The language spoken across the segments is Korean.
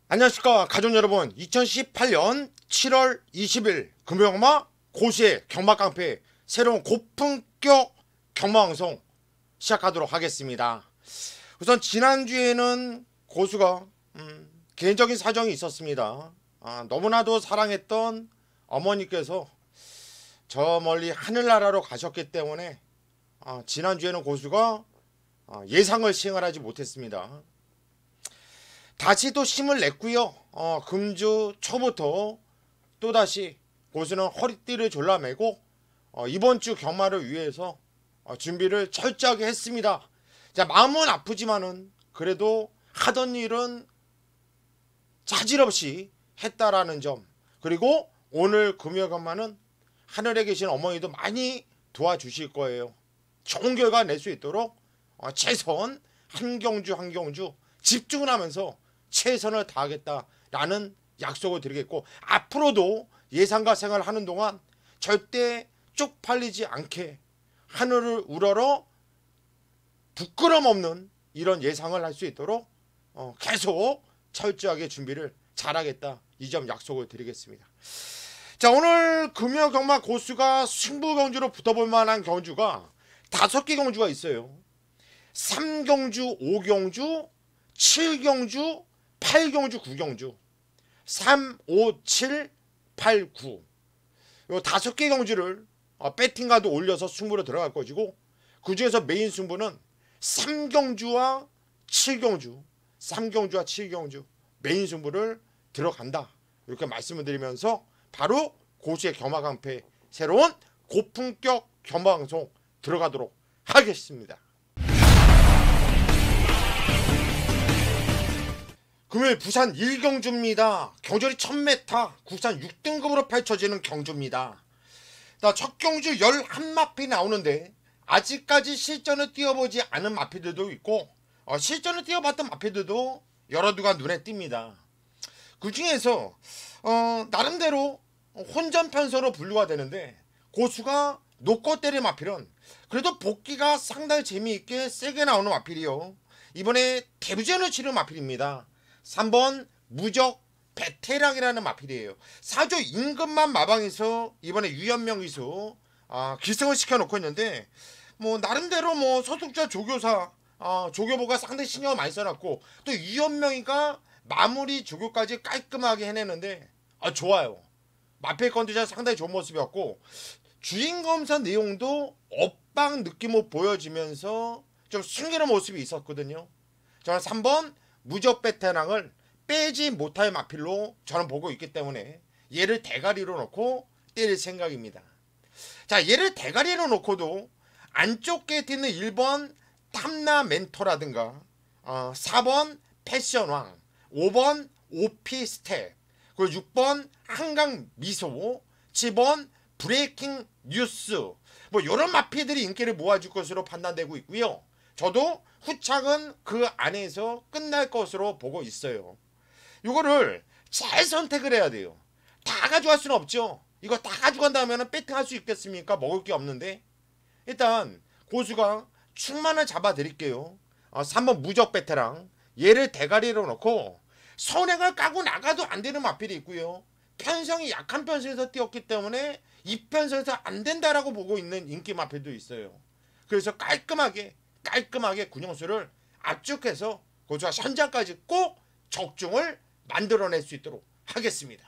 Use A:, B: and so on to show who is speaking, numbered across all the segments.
A: 안녕하십니까 가족 여러분. 2018년 7월 20일 금요일마 고시의 경마깡패 새로운 고품격 경마방송 시작하도록 하겠습니다. 우선 지난주에는 고수가 개인적인 사정이 있었습니다. 너무나도 사랑했던 어머니께서 저 멀리 하늘나라로 가셨기 때문에 지난주에는 고수가 예상을 시행을 하지 못했습니다. 다시 또 힘을 냈고요. 금주 초부터 또다시 고수는 허리띠를 졸라매고 이번 주 경마를 위해서 준비를 철저하게 했습니다. 자, 마음은 아프지만은 그래도 하던 일은 자질 없이 했다라는 점, 그리고 오늘 금요 경마는 하늘에 계신 어머니도 많이 도와주실 거예요. 좋은 결과 낼 수 있도록 최선 한 경주 집중을 하면서 최선을 다하겠다라는 약속을 드리겠고, 앞으로도 예상가 생활하는 동안 절대 쪽팔리지 않게 하늘을 우러러 부끄럼 없는 이런 예상을 할 수 있도록 계속 철저하게 준비를 잘하겠다, 이 점 약속을 드리겠습니다. 자, 오늘 금요 경마 고수가 승부 경주로 붙어볼 만한 경주가 5개 경주가 있어요. 3경주, 5경주, 7경주, 8경주, 9경주, 3, 5, 7, 8, 9. 요 5개 경주를 배팅가도 올려서 승부로 들어갈 것이고, 그 중에서 메인 승부는 3경주와 7경주, 3경주와 7경주 메인 승부를 들어간다, 이렇게 말씀을 드리면서 바로 고수의 경마깡패 새로운 고품격 경마방송 들어가도록 하겠습니다. 금요일 부산 1경주입니다. 경절이 1000m, 국산 6등급으로 펼쳐지는 경주입니다. 첫 경주 11마필이 나오는데 아직까지 실전을 뛰어보지 않은 마필들도 있고, 실전을 뛰어봤던 마필들도 여러 두가 눈에 띕니다. 그 중에서 나름대로 혼전편서로 분류가 되는데, 고수가 놓고 때릴 마필은 그래도 복귀가 상당히 재미있게 세게 나오는 마필이요. 이번에 데뷔전을 치른 마필입니다. 3번 무적 베테랑이라는 마필이에요. 4조 임금만 마방에서 이번에 유연명 기수 기승을 시켜놓고 있는데, 나름대로 소속자 조교사 조교보가 상당히 신경을 많이 써놨고, 또 유연명이가 마무리 조교까지 깔끔하게 해내는데 좋아요. 마필 컨디션 상당히 좋은 모습이었고, 주인검사 내용도 엇방 느낌으로 보여지면서 좀 숨기는 모습이 있었거든요. 저는 3번 무적 베테랑을 빼지 못할 마필로 저는 보고 있기 때문에 얘를 대가리로 놓고 때릴 생각입니다. 자, 얘를 대가리로 놓고도 안쪽 게이트 있는 1번 탐나 멘토라든가 4번 패션왕, 5번 오피 스텝, 그리고 6번 한강 미소, 7번 브레이킹 뉴스, 이런 마필들이 인기를 모아줄 것으로 판단되고 있고요. 저도 후착은 그 안에서 끝날 것으로 보고 있어요. 이거를 잘 선택을 해야 돼요. 다 가져갈 수는 없죠. 이거 다 가져간다면 배팅할 수 있겠습니까? 먹을 게 없는데. 일단 고수가 충만을 잡아 드릴게요. 3번 무적 베테랑, 얘를 대가리로 놓고 선행을 까고 나가도 안 되는 마필이 있고요. 편성이 약한 편성에서 뛰었기 때문에 이 편성에서 안 된다라고 보고 있는 인기 마필도 있어요. 그래서 깔끔하게 군용수를 압축해서 고수가 현장까지 꼭 적중을 만들어낼 수 있도록 하겠습니다.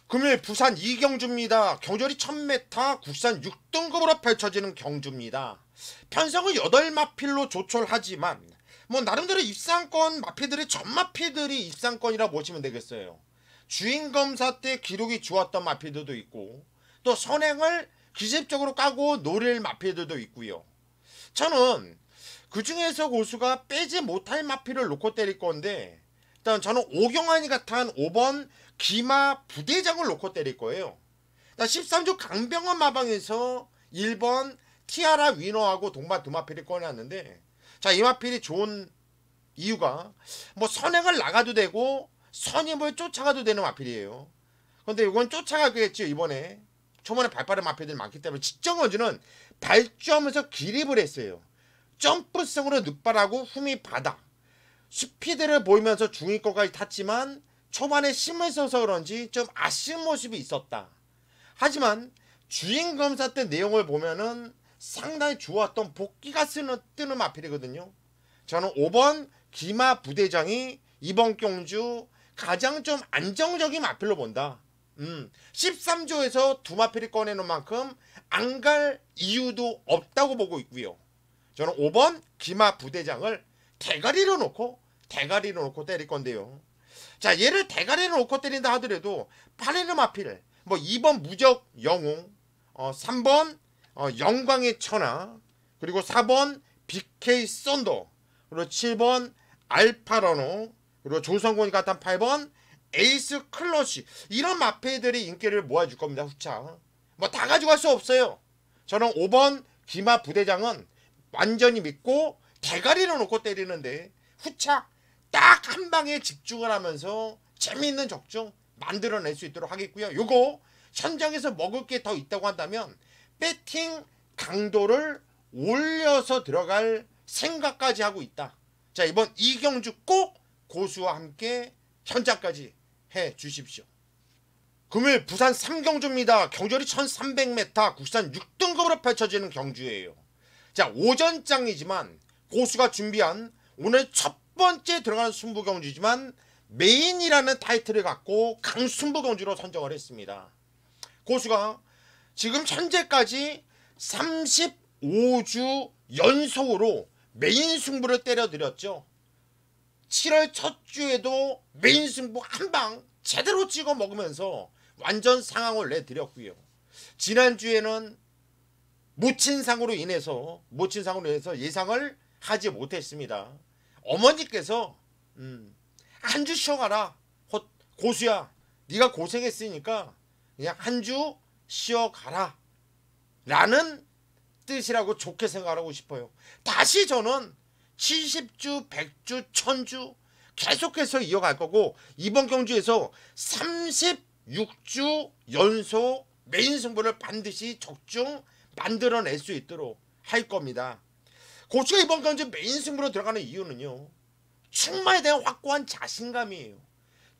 A: 금요일 부산 2경주입니다. 경절이 1000m, 국산 6등급으로 펼쳐지는 경주입니다. 편성은 8마필로 조촐하지만 나름대로 입상권 마필들이 전마필들이 입상권이라 보시면 되겠어요. 주인검사 때 기록이 좋았던 마필들도 있고, 또 선행을 기습적으로 까고 노릴 마필들도 있고요. 저는 그 중에서 고수가 빼지 못할 마필을 놓고 때릴 건데, 일단 저는 오경환이가 탄 5번 기마 부대장을 놓고 때릴 거예요. 13조 강병원 마방에서 1번 티아라 위너하고 동반 두 마필을 꺼내왔는데, 자, 이 마필이 좋은 이유가 선행을 나가도 되고 선임을 쫓아가도 되는 마필이에요. 근데 이건 쫓아가겠죠. 이번에 초반에 발빠른 마필들이 많기 때문에 직전건주는 발주하면서 기립을 했어요. 점프성으로 늑발하고 흠이 바다. 스피드를 보이면서 중위권까지 탔지만 초반에 힘을 써서 그런지 좀 아쉬운 모습이 있었다. 하지만 주행검사 때 내용을 보면은 상당히 좋았던 복귀가 뜨는 마필이거든요. 저는 5번 기마 부대장이 이번 경주 가장 좀 안정적인 마필로 본다. 13조에서 두 마필이 꺼내놓은 만큼 안 갈 이유도 없다고 보고 있고요. 저는 5번 기마 부대장을 대가리로 놓고 때릴 건데요. 자, 얘를 대가리로 놓고 때린다 하더라도 파레르 마필, 뭐 2번 무적 영웅, 3번 영광의 천하, 그리고 4번 BK 썬더, 그리고 7번 알파러노, 그리고 조성곤이 같은 8번 에이스 클러시, 이런 마필들이 인기를 모아줄 겁니다. 후차 뭐 다 가져갈 수 없어요. 저는 5번 기마 부대장은 완전히 믿고 대가리를 놓고 때리는데 후차 딱 한 방에 집중을 하면서 재미있는 적중 만들어낼 수 있도록 하겠고요. 요거 현장에서 먹을 게 더 있다고 한다면 배팅 강도를 올려서 들어갈 생각까지 하고 있다. 자, 이번 이경주 꼭 고수와 함께 현장까지 해 주십시오. 금요일 부산 3경주입니다. 경절이 1300m 국산 6등급으로 펼쳐지는 경주예요. 자, 오전장이지만 고수가 준비한 오늘 첫 번째 들어가는 승부경주지만 메인이라는 타이틀을 갖고 강승부경주로 선정을 했습니다. 고수가 지금 현재까지 35주 연속으로 메인 승부를 때려드렸죠. 7월 첫 주에도 메인 승부 한 방 제대로 찍어 먹으면서 완전 상황을 내드렸고요. 지난주에는 모친상으로 인해서 예상을 하지 못했습니다. 어머니께서 한 주 쉬어가라. 고수야, 네가 고생했으니까 그냥 한 주 쉬어가라 라는 뜻이라고 좋게 생각하고 싶어요. 다시 저는 70주, 100주, 1000주 계속해서 이어갈 거고 이번 경주에서 36주 연속 메인 승부를 반드시 적중 만들어낼 수 있도록 할 겁니다. 고수가 이번 경주 메인 승부로 들어가는 이유는요, 축마에 대한 확고한 자신감이에요.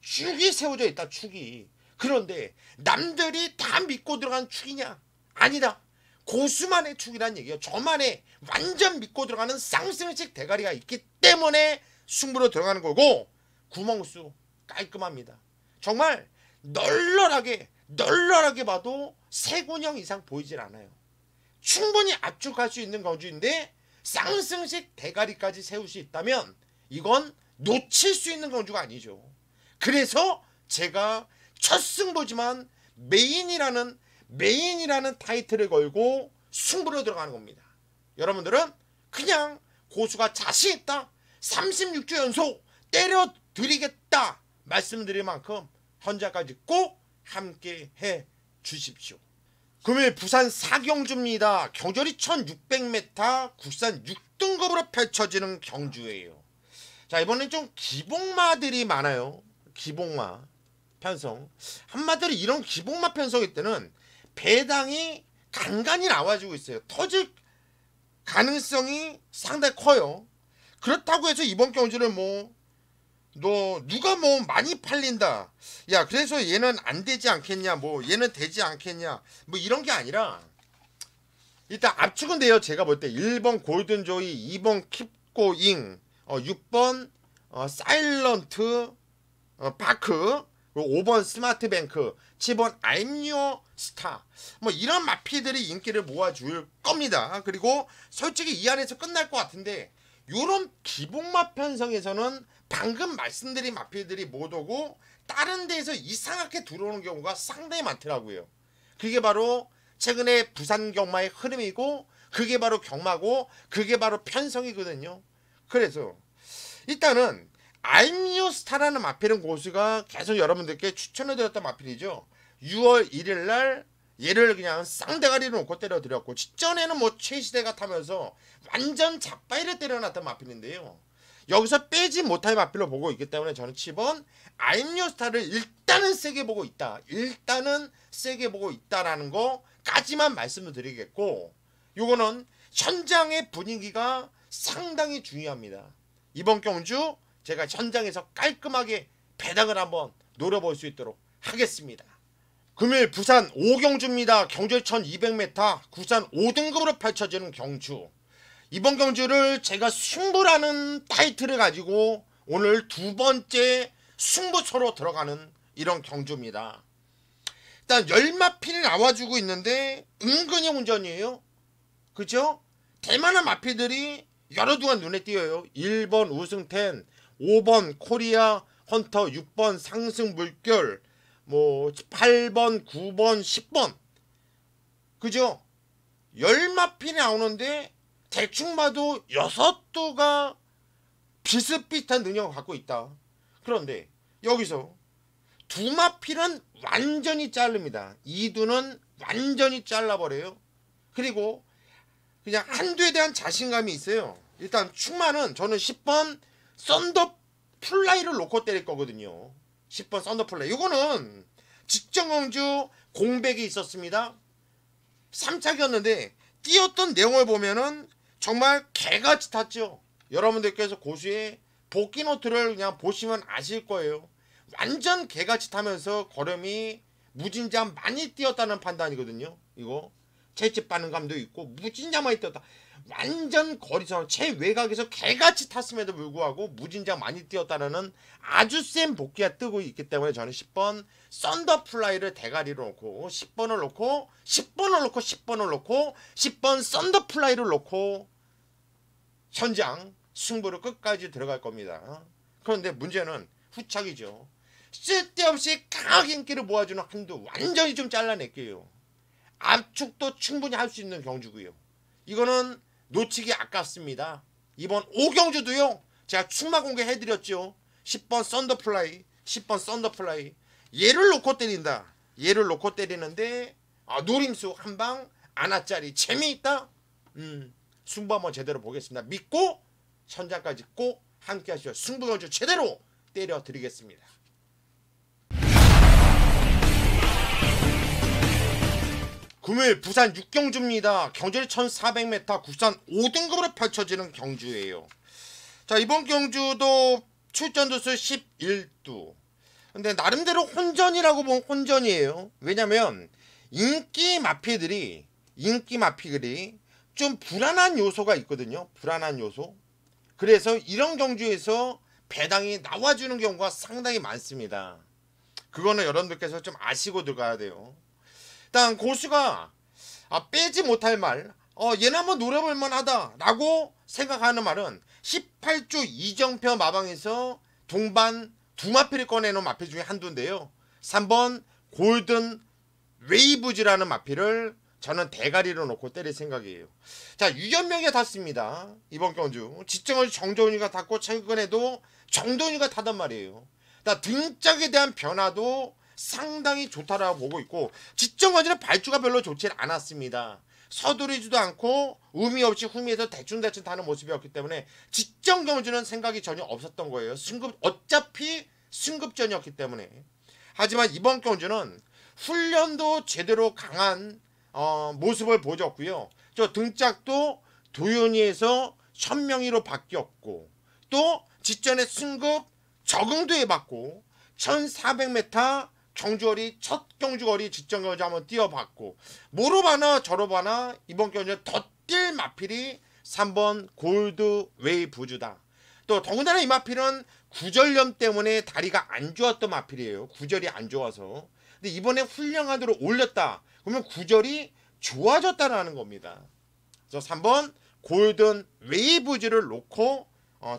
A: 축이 세워져 있다. 축이. 그런데 남들이 다 믿고 들어간 축이냐? 아니다. 고수만의 축이란 얘기예요. 저만의 완전 믿고 들어가는 쌍승식 대가리가 있기 때문에 승부로 들어가는 거고, 구멍수 깔끔합니다. 정말 널널하게 봐도 3군형 이상 보이질 않아요. 충분히 압축할 수 있는 경주인데 쌍승식 대가리까지 세울 수 있다면 이건 놓칠 수 있는 경주가 아니죠. 그래서 제가 첫 승부지만 메인이라는 타이틀을 걸고 승부로 들어가는 겁니다. 여러분들은 그냥 고수가 자신 있다, 36주 연속 때려드리겠다 말씀드릴 만큼 현장까지 꼭 함께 해 주십시오. 금요일 부산 4경주입니다. 경절이 1600m 국산 6등급으로 펼쳐지는 경주예요. 자, 이번엔 좀 기복마들이 많아요. 기복마 편성. 한마디로 이런 기복마 편성일 때는 배당이 간간히 나와주고 있어요. 터질 가능성이 상당히 커요. 그렇다고 해서 이번 경주는 누가 많이 팔린다, 야 그래서 얘는 안 되지 않겠냐, 얘는 되지 않겠냐, 이런 게 아니라 일단 압축은 돼요. 제가 볼 때 1번 골든조이, 2번 킵고잉, 6번 사일런트 파크, 5번 스마트뱅크, 7번 아임유어 스타, 이런 마피들이 인기를 모아줄 겁니다. 그리고 솔직히 이 안에서 끝날 것 같은데 요런 기복마 편성에서는 방금 말씀드린 마필들이 못 오고 다른 데에서 이상하게 들어오는 경우가 상당히 많더라고요. 그게 바로 최근에 부산 경마의 흐름이고, 그게 바로 경마고, 그게 바로 편성이거든요. 그래서 일단은 알미오스타라는 마필은 고수가 계속 여러분들께 추천해드렸던 마필이죠. 6월 1일날 얘를 그냥 쌍대가리로 놓고 때려드렸고, 직전에는 최시대가 타면서 완전 작바위를 때려놨던 마필인데요. 여기서 빼지 못할 마필로 보고 있기 때문에 저는 7번 아임요스타를 일단은 세게 보고 있다라는 거까지만 말씀을 드리겠고, 요거는 현장의 분위기가 상당히 중요합니다. 이번 경주 제가 현장에서 깔끔하게 배당을 한번 노려볼 수 있도록 하겠습니다. 금일 부산 5경주입니다. 경주의 1200m 구산 5등급으로 펼쳐지는 경주. 이번 경주를 제가 승부라는 타이틀을 가지고 오늘 두 번째 승부처로 들어가는 이런 경주입니다. 일단 열마필이 나와주고 있는데 은근히 운전이에요. 그죠? 대만한 마필들이 여러 두가 눈에 띄어요. 1번 우승텐, 5번 코리아 헌터, 6번 상승 물결, 뭐 8번, 9번, 10번. 그죠? 열마필이 나오는데 대충 봐도 6두가 비슷비슷한 능력을 갖고 있다. 그런데 여기서 두 마필은 완전히 자릅니다. 2두는 완전히 잘라버려요. 그리고 그냥 한두에 대한 자신감이 있어요. 일단 충만은 저는 10번 썬더 플라이를 놓고 때릴 거거든요. 10번 썬더 플라이. 이거는 직전경주 공백이 있었습니다. 3차기였는데 뛰었던 내용을 보면은 정말 개같이 탔죠. 여러분들께서 고수의 복귀 노트를 그냥 보시면 아실 거예요. 완전 개같이 타면서 걸음이 무진장 많이 뛰었다는 판단이거든요. 이거 채집 받는 감도 있고 무진장 많이 뛰었다. 완전 거리처럼 최외곽에서 개같이 탔음에도 불구하고 무진장 많이 뛰었다는 아주 센 복귀가 뜨고 있기 때문에 저는 10번 썬더플라이를 대가리로 놓고 10번을 놓고 10번을 놓고 10번을 놓고 10번 썬더플라이를 놓고 현장 승부를 끝까지 들어갈 겁니다. 그런데 문제는 후착이죠. 쓸데없이 강하게 인기를 모아주는 한두 완전히 좀 잘라낼게요. 압축도 충분히 할 수 있는 경주고요. 이거는 놓치기 아깝습니다. 이번 5경주도요. 제가 충마 공개해드렸죠. 10번 썬더플라이, 10번 썬더플라이. 얘를 놓고 때린다. 얘를 놓고 때리는데 노림수 한방 안아짜리 재미있다. 승부 한번 제대로 보겠습니다. 믿고 현장까지 꼭 함께 하시죠. 승부 경주 제대로 때려드리겠습니다. 금요일 부산 6경주입니다. 경주리 1400m 구산 5등급으로 펼쳐지는 경주예요. 자, 이번 경주도 출전두수 11두. 근데 나름대로 혼전이라고 보면 혼전이에요. 왜냐면 인기 마피들이 좀 불안한 요소가 있거든요. 불안한 요소. 그래서 이런 경주에서 배당이 나와주는 경우가 상당히 많습니다. 그거는 여러분들께서 좀 아시고 들어가야 돼요. 일단 고수가 빼지 못할 말, 얘는 한번 노려볼 만하다 라고 생각하는 말은 18조 이정표 마방에서 동반 두 마필을 꺼내놓은 마필 중에 한두인데요. 3번 골든 웨이브즈라는 마필을 저는 대가리로 놓고 때릴 생각이에요. 자, 유견명이가 탔습니다. 이번 경주 지정을 정도훈이가 탔고 최근에도 정도훈이가 타단 말이에요. 등짝에 대한 변화도 상당히 좋다라고 보고 있고 지정거지는 발주가 별로 좋지 않았습니다. 서두르지도 않고 의미 없이 후미에서 대충대충 타는 모습이었기 때문에 직전경주는 생각이 전혀 없었던 거예요. 어차피 승급전이었기 때문에. 하지만 이번 경주는 훈련도 제대로 강한 모습을 보여줬고요. 저 등짝도 도윤이에서 천명이로 바뀌었고 또 직전에 승급 적응도 해봤고 1400m 경주거리 첫 경주거리 직전경주 한번 뛰어봤고 뭐로봐나 저로봐나 이번 경주는 덧뛸 마필이 3번 골드 웨이브즈다. 또 더군다나 이 마필은 구절염 때문에 다리가 안 좋았던 마필이에요. 구절이 안 좋아서. 근데 이번에 훌륭한으로 올렸다. 그러면 구절이 좋아졌다라는 겁니다. 그래서 3번 골든 웨이브즈를 놓고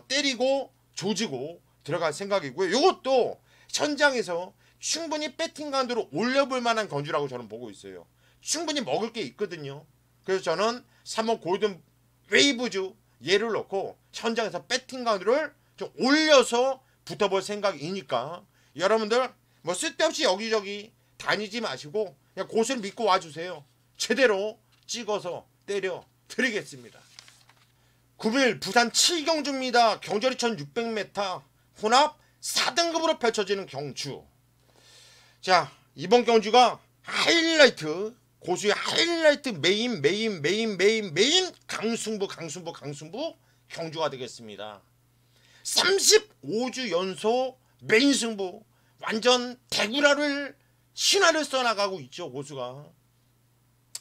A: 때리고 조지고 들어갈 생각이고요. 이것도 현장에서 충분히 배팅간으로 올려볼 만한 경주라고 저는 보고 있어요. 충분히 먹을 게 있거든요. 그래서 저는 3번 골든 웨이브즈 얘를 놓고 현장에서 배팅간으로 좀 올려서 붙어볼 생각이니까 여러분들 뭐 쓸데없이 여기저기 다니지 마시고 그냥 고수를 믿고 와주세요. 제대로 찍어서 때려 드리겠습니다. 9일 부산 7경주입니다. 경주리 1600m 혼합 4등급으로 펼쳐지는 경주. 자, 이번 경주가 하이라이트, 고수의 하이라이트 메인 강승부 경주가 되겠습니다. 35주 연속 메인 승부 완전 대구라를 신화를 써나가고 있죠. 고수가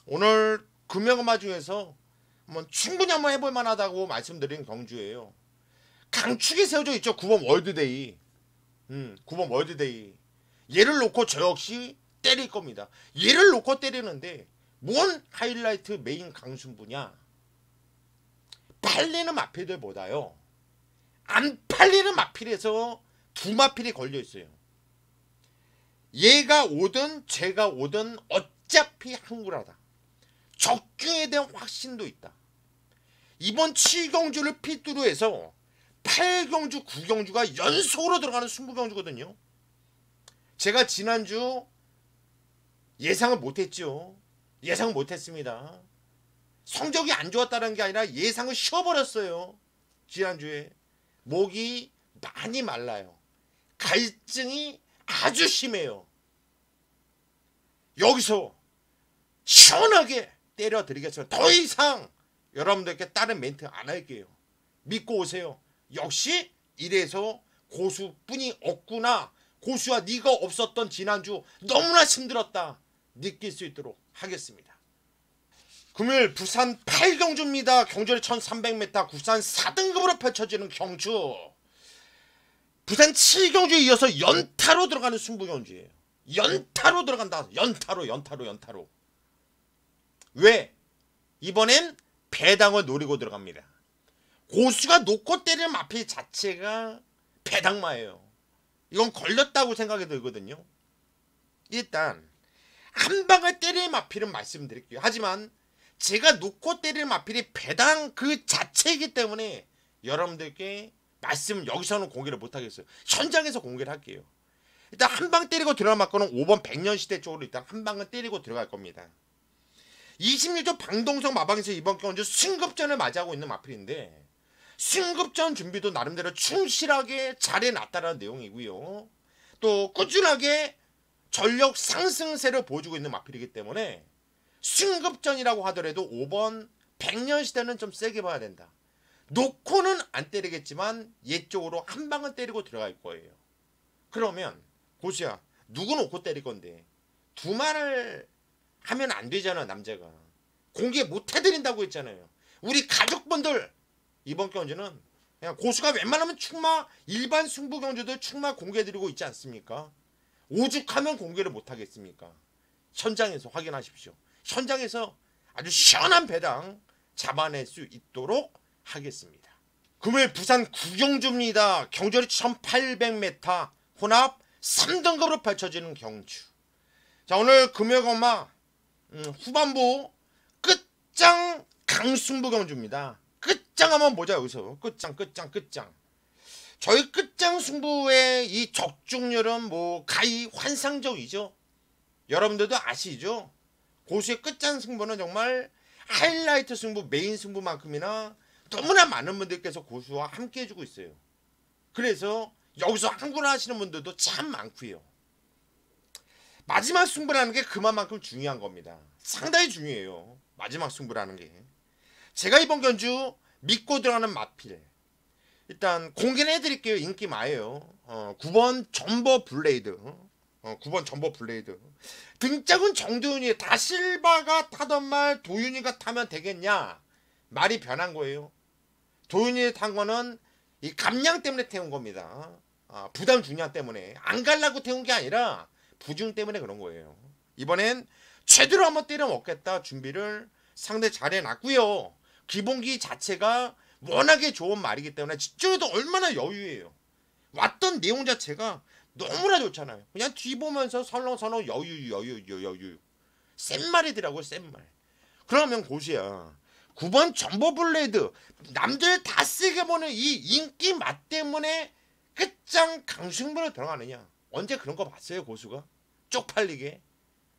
A: 오늘 금요일마 중에서 충분히 한번 해볼 만하다고 말씀드린 경주예요. 강축이 세워져 있죠. 9번 월드데이. 9번 월드데이. 얘를 놓고 저 역시 때릴 겁니다. 얘를 놓고 때리는데 뭔 하이라이트 메인 강승부냐. 팔리는 마필들보다요 안 팔리는 마필에서 두 마필이 걸려있어요. 얘가 오든 제가 오든 어차피 한구라다. 적중에 대한 확신도 있다. 이번 7경주를 필두로 해서 8경주 9경주가 연속으로 들어가는 승부경주거든요. 제가 지난주 예상을 못했죠. 예상을 못했습니다. 성적이 안 좋았다는 게 아니라 예상을 쉬어버렸어요. 지난주에 목이 많이 말라요. 갈증이 아주 심해요. 여기서 시원하게 때려드리겠습니다. 더 이상 여러분들께 다른 멘트 안 할게요. 믿고 오세요. 역시 이래서 고수뿐이 없구나. 고수와 네가 없었던 지난주 너무나 힘들었다 느낄 수 있도록 하겠습니다. 금요일 부산 8경주입니다. 경주리 1300m 구산 4등급으로 펼쳐지는 경주. 부산 7경주에 이어서 연타로 들어가는 승부경주예요. 연타로 들어간다. 연타로. 왜? 이번엔 배당을 노리고 들어갑니다. 고수가 놓고 때리는 마필 자체가 배당마예요. 이건 걸렸다고 생각이 들거든요. 일단 한 방을 때리는 마필은 말씀드릴게요. 하지만 제가 놓고 때리는 마필이 배당 그 자체이기 때문에 여러분들께 말씀 여기서는 공개를 못하겠어요. 현장에서 공개를 할게요. 일단 한 방 때리고 들어갈 맞고는 5번 백년시대 쪽으로 일단 한 방은 때리고 들어갈 겁니다. 26조 방동석 마방에서 이번 경주 승급전을 맞이하고 있는 마필인데 승급전 준비도 나름대로 충실하게 잘해놨다는 내용이고요. 또 꾸준하게 전력 상승세를 보여주고 있는 마필이기 때문에 승급전이라고 하더라도 5번 백년시대는 좀 세게 봐야 된다. 놓고는 안 때리겠지만 얘 쪽으로 한 방은 때리고 들어갈 거예요. 그러면 고수야 누구 놓고 때릴 건데 두 말을 하면 안 되잖아. 남자가 공개 못 해드린다고 했잖아요. 우리 가족분들 이번 경주는 그냥 고수가 웬만하면 충마 일반 승부 경주도 충마 공개해드리고 있지 않습니까? 오죽하면 공개를 못하겠습니까? 현장에서 확인하십시오. 현장에서 아주 시원한 배당 잡아낼 수 있도록 하겠습니다. 금요일 부산 9경주입니다. 경주리 1800m 혼합 3등급으로 펼쳐지는 경주. 자, 오늘 금요일 엄마 후반부 끝장 강승부 경주입니다. 끝장 한번 보자. 여기서 끝장. 저희 끝장 승부의 이 적중률은 가히 환상적이죠. 여러분들도 아시죠? 고수의 끝장 승부는 정말 하이라이트 승부, 메인 승부만큼이나 너무나 많은 분들께서 고수와 함께 해주고 있어요. 그래서 여기서 한구를 하시는 분들도 참 많고요. 마지막 승부라는 게 그만큼 중요한 겁니다. 상당히 중요해요. 마지막 승부라는 게. 제가 이번 경주 믿고 들어가는 마필 일단 공개는 해드릴게요. 인기 많아요. 9번 점버 블레이드. 9번 점버 블레이드. 등짝은 정도윤이 다실바가 타던 말 도윤이가 타면 되겠냐. 말이 변한 거예요. 도윤이 탄 거는 이 감량 때문에 태운 겁니다. 부담 중량 때문에. 안 갈라고 태운 게 아니라 부중 때문에 그런 거예요. 이번엔 제대로 한번 때려 먹겠다 준비를 상당히 잘 해놨고요. 기본기 자체가 워낙에 좋은 말이기 때문에 집중해도 얼마나 여유예요. 왔던 내용 자체가 너무나 좋잖아요. 그냥 뒤보면서 설렁설렁 여유. 센 말이더라고요. 센 말. 그러면 고수야 9번 점버블레이드 남들 다 세게 보는 이 인기 맛 때문에 끝장 강승부로 들어가느냐. 언제 그런 거 봤어요? 고수가 쪽팔리게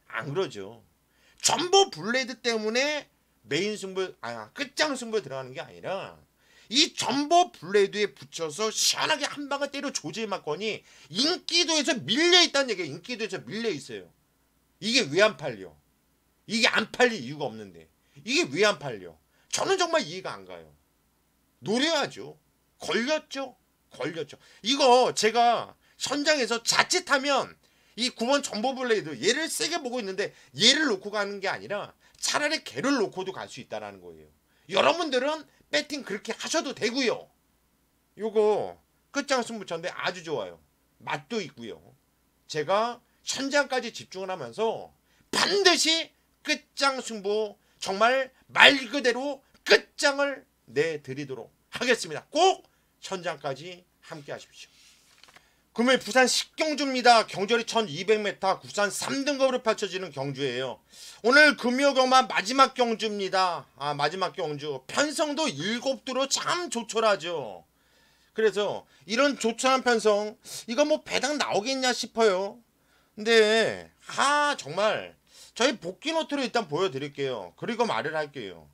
A: 안 그러죠. 점버블레이드 때문에 메인 승부 끝장 승부에 들어가는 게 아니라 이 점버블레이드에 붙여서 시원하게 한 방을 때려 조질 맞거니 인기도에서 밀려있다는 얘기예요. 인기도에서 밀려있어요. 이게 왜 안 팔려? 이게 안 팔릴 이유가 없는데 이게 왜 안 팔려? 저는 정말 이해가 안 가요. 노려야죠. 걸렸죠. 걸렸죠. 이거 제가 현장에서 자칫하면 이 9번 점보블레이드 얘를 세게 보고 있는데 얘를 놓고 가는 게 아니라 차라리 걔를 놓고도 갈 수 있다는 거예요. 여러분들은 배팅 그렇게 하셔도 되고요. 요거 끝장 승부처인데 아주 좋아요. 맛도 있고요. 제가 현장까지 집중을 하면서 반드시 끝장 승부 정말 말 그대로 끝장을 내드리도록 하겠습니다. 꼭 현장까지 함께 하십시오. 금요일 부산 식경주입니다. 경절이 1200m 국산 3등급으로 펼쳐지는 경주예요. 오늘 금요 경마 마지막 경주입니다. 마지막 경주. 편성도 7두로 참 조촐하죠. 그래서 이런 조촐한 편성 이거 뭐 배당 나오겠냐 싶어요. 근데 정말 저희 복귀 노트를 일단 보여드릴게요. 그리고 말을 할게요.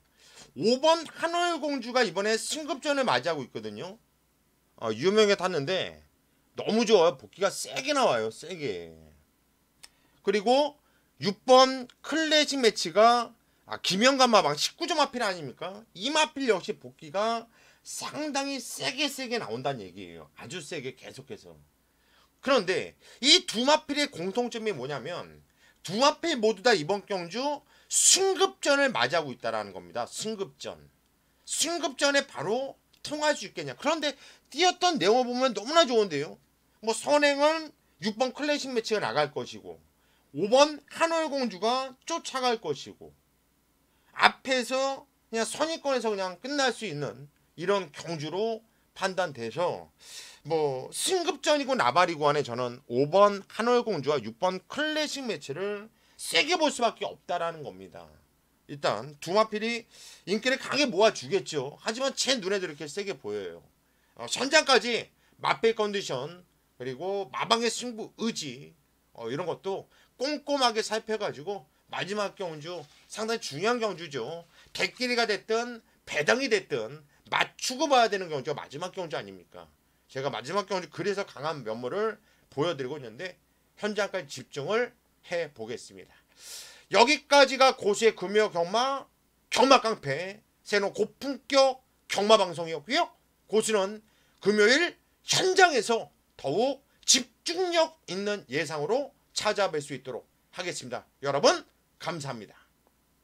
A: 5번 한월공주가 이번에 승급전을 맞이하고 있거든요. 유명에 탔는데 너무 좋아요. 복귀가 세게 나와요. 세게. 그리고 6번 클래식 매치가 김영감마방 19점 마필 아닙니까? 이 마필 역시 복귀가 상당히 세게 나온다는 얘기예요. 아주 세게 계속해서. 그런데 이 두 마필의 공통점이 뭐냐면 두 마필 모두 다 이번 경주 승급전을 맞이하고 있다는 겁니다. 승급전에 바로 통할 수 있겠냐. 그런데 뛰었던 내용을 보면 너무나 좋은데요. 뭐 선행은 6번 클래식 매치가 나갈 것이고 5번 한월공주가 쫓아갈 것이고 앞에서 그냥 선의권에서 그냥 끝날 수 있는 이런 경주로 판단돼서 뭐 승급전이고 나발이고 안에 저는 5번 한월공주와 6번 클래식 매치를 세게 볼 수밖에 없다라는 겁니다. 일단 두 마필이 인기를 강하게 모아주겠죠. 하지만 제 눈에도 이렇게 세게 보여요. 현장까지 맞배 컨디션 그리고 마방의 승부 의지 이런 것도 꼼꼼하게 살펴가지고 마지막 경주 상당히 중요한 경주죠. 대끼리가 됐든 배당이 됐든 맞추고 봐야 되는 경주가 마지막 경주 아닙니까? 제가 마지막 경주 그래서 강한 면모를 보여드리고 있는데 현장까지 집중을 해보겠습니다. 여기까지가 고수의 금요 경마 깡패 새노 고품격 경마 방송이었고요. 고수는 금요일 현장에서 더욱 집중력 있는 예상으로 찾아뵐 수 있도록 하겠습니다. 여러분 감사합니다.